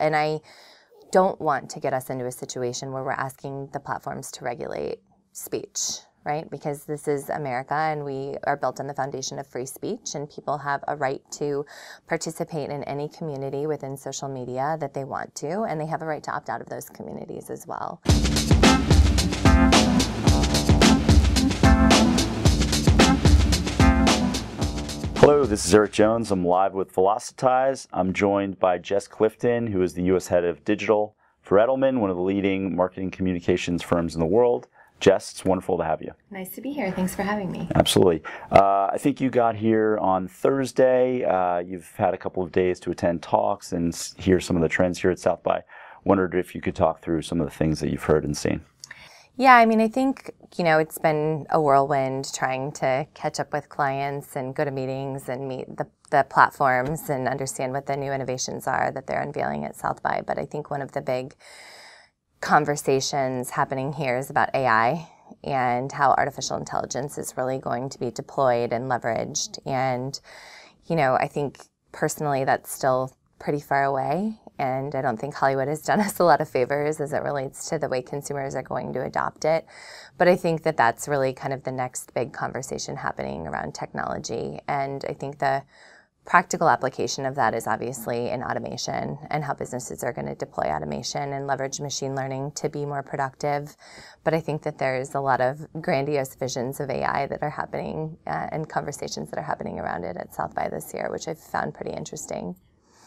And I don't want to get us into a situation where we're asking the platforms to regulate speech, right? Because this is America and we are built on the foundation of free speech, and people have a right to participate in any community within social media that they want to, and they have a right to opt out of those communities as well. Hello, this is Eric Jones. I'm live with Velocitize. I'm joined by Jess Clifton, who is the U.S. head of digital for Edelman, one of the leading marketing communications firms in the world. Jess, it's wonderful to have you. Nice to be here. Thanks for having me. Absolutely. I think you got here on Thursday. You've had a couple of days to attend talks and hear some of the trends here at South by. Wondered if you could talk through some of the things that you've heard and seen. Yeah, I mean, I think, it's been a whirlwind trying to catch up with clients and go to meetings and meet the platforms and understand what the new innovations are that they're unveiling at South by. But I think one of the big conversations happening here is about AI and how artificial intelligence is really going to be deployed and leveraged. And, I think personally that's still pretty far away. And I don't think Hollywood has done us a lot of favors as it relates to the way consumers are going to adopt it. But I think that that's really kind of the next big conversation happening around technology. And I think the practical application of that is obviously in automation and how businesses are going to deploy automation and leverage machine learning to be more productive. But I think that there's a lot of grandiose visions of AI that are happening and conversations that are happening around it at South by this year, which I've found pretty interesting.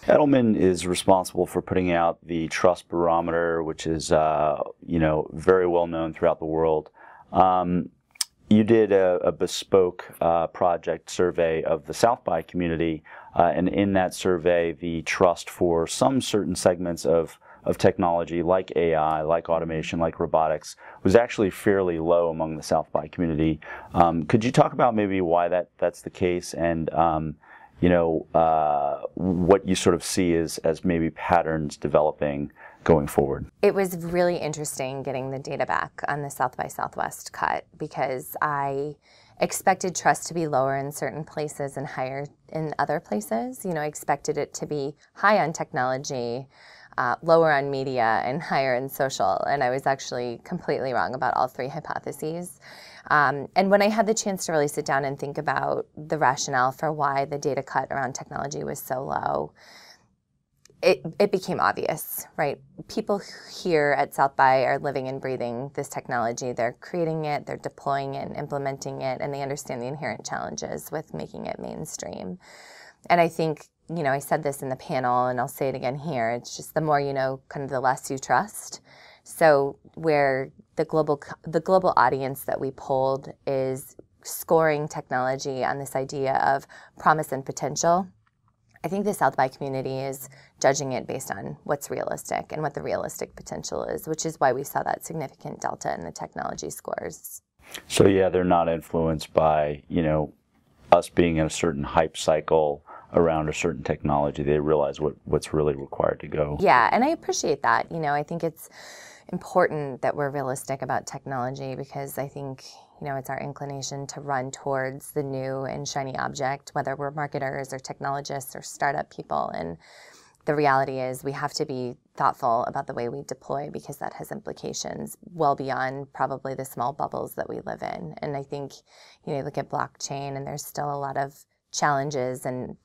Edelman is responsible for putting out the Trust Barometer, which is very well known throughout the world. You did a bespoke project survey of the South by community, and in that survey, the trust for some certain segments of technology, like AI, like automation, like robotics, was actually fairly low among the South by community. Could you talk about maybe why that's the case, and what you sort of see as maybe patterns developing going forward? It was really interesting getting the data back on the South by Southwest cut, because I expected trust to be lower in certain places and higher in other places. I expected it to be high on technology, lower on media, and higher in social. And I was actually completely wrong about all three hypotheses. And when I had the chance to really sit down and think about the rationale for why the data cut around technology was so low, it became obvious, right? People here at South by are living and breathing this technology. They're creating it, they're deploying it and implementing it, and they understand the inherent challenges with making it mainstream. And I think, I said this in the panel and I'll say it again here, it's just the more you know, kind of the less you trust. So where the global audience that we polled is scoring technology on this idea of promise and potential, I think the South by community is judging it based on what's realistic and what the realistic potential is, which is why we saw that significant delta in the technology scores. So yeah, they're not influenced by, us being in a certain hype cycle around a certain technology. They realize what's really required to go. Yeah, and I appreciate that. I think it's important that we're realistic about technology, because I think, it's our inclination to run towards the new and shiny object, whether we're marketers or technologists or startup people. And the reality is we have to be thoughtful about the way we deploy, because that has implications well beyond probably the small bubbles that we live in. And I think, you look at blockchain and there's still a lot of challenges and,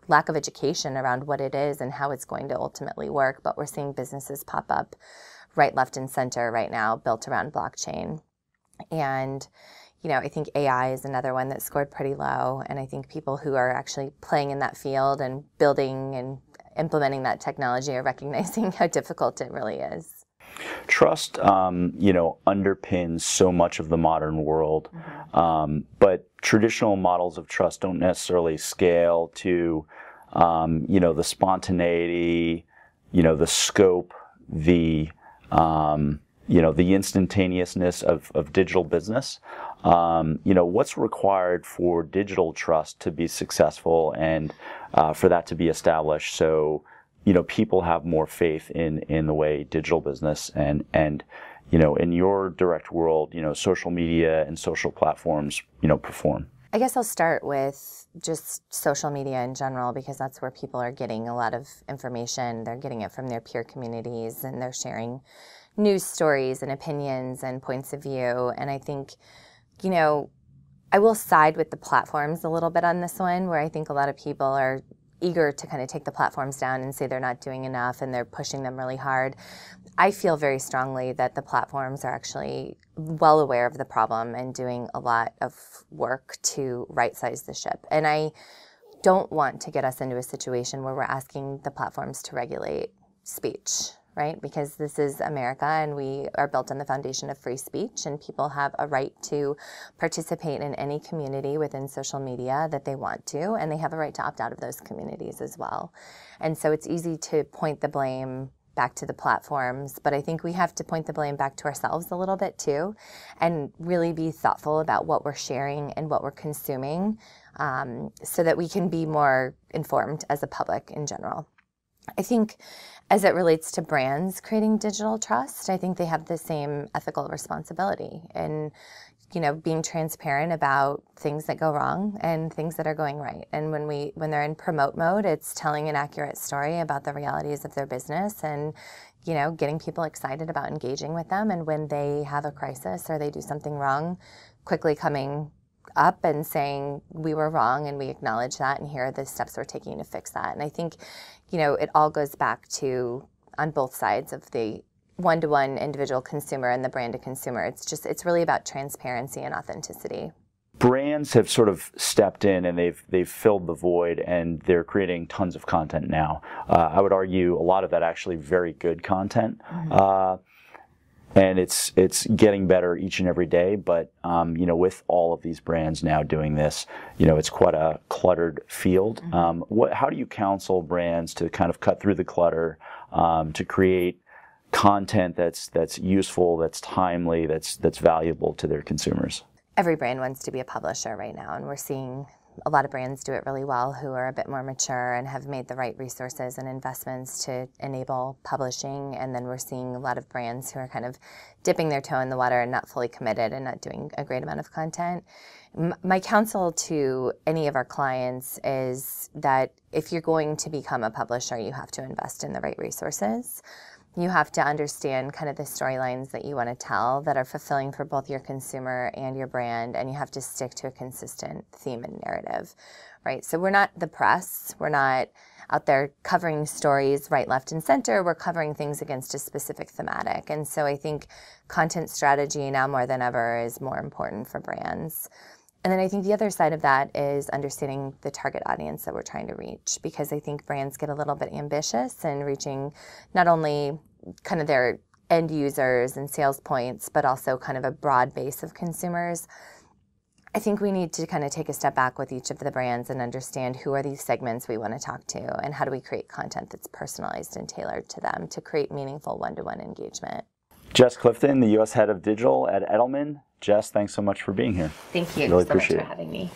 lack of education around what it is and how it's going to ultimately work. But we're seeing businesses pop up right, left, and center right now built around blockchain. And, I think AI is another one that scored pretty low. And I think people who are actually playing in that field and building and implementing that technology are recognizing how difficult it really is. Trust, underpins so much of the modern world, but traditional models of trust don't necessarily scale to, the spontaneity, the scope, the instantaneousness of digital business. What's required for digital trust to be successful and for that to be established, so people have more faith in the way digital business and in your direct world, social media and social platforms, perform? I guess I'll start with just social media in general, because that's where people are getting a lot of information. They're getting it from their peer communities, and they're sharing news stories and opinions and points of view. And I think, you know, I will side with the platforms a little bit on this one, where I think a lot of people are eager to kind of take the platforms down and say they're not doing enough and they're pushing them really hard. I feel very strongly that the platforms are actually well aware of the problem and doing a lot of work to right-size the ship. And I don't want to get us into a situation where we're asking the platforms to regulate speech, right? Because this is America, and we are built on the foundation of free speech, and people have a right to participate in any community within social media that they want to, and they have a right to opt out of those communities as well. And so it's easy to point the blame back to the platforms, but I think we have to point the blame back to ourselves a little bit too, and really be thoughtful about what we're sharing and what we're consuming, so that we can be more informed as a public in general. I think as it relates to brands creating digital trust, I think they have the same ethical responsibility in, you know, being transparent about things that go wrong and things that are going right. And when they're in promote mode, it's telling an accurate story about the realities of their business and, you know, getting people excited about engaging with them. And when they have a crisis or they do something wrong, quickly coming up and saying, we were wrong and we acknowledge that, and here are the steps we're taking to fix that. And I think, you know, it all goes back to, on both sides of the one-to-one individual consumer and the brand to consumer, it's really about transparency and authenticity. Brands have sort of stepped in and they've filled the void, and they're creating tons of content now. I would argue a lot of that actually very good content. Mm-hmm. And it's getting better each and every day, but you know, with all of these brands now doing this, you know, it's quite a cluttered field. Mm-hmm. How do you counsel brands to kind of cut through the clutter, to create content that's useful, that's timely, that's valuable to their consumers? Every brand wants to be a publisher right now, and we're seeing a lot of brands do it really well who are a bit more mature and have made the right resources and investments to enable publishing. And then we're seeing a lot of brands who are kind of dipping their toe in the water and not fully committed and not doing a great amount of content. My counsel to any of our clients is that if you're going to become a publisher, you have to invest in the right resources. You have to understand kind of the storylines that you want to tell that are fulfilling for both your consumer and your brand, and you have to stick to a consistent theme and narrative, right? So we're not the press. We're not out there covering stories right, left, and center. We're covering things against a specific thematic. And so I think content strategy now more than ever is more important for brands. And then I think the other side of that is understanding the target audience that we're trying to reach, because I think brands get a little bit ambitious in reaching not only kind of their end users and sales points, but also kind of a broad base of consumers. I think we need to kind of take a step back with each of the brands and understand who are these segments we want to talk to, and how do we create content that's personalized and tailored to them to create meaningful one-to-one engagement. Jess Clifton, the U.S. Head of Digital at Edelman. Jess, thanks so much for being here. Thank you Really so much appreciate for having me.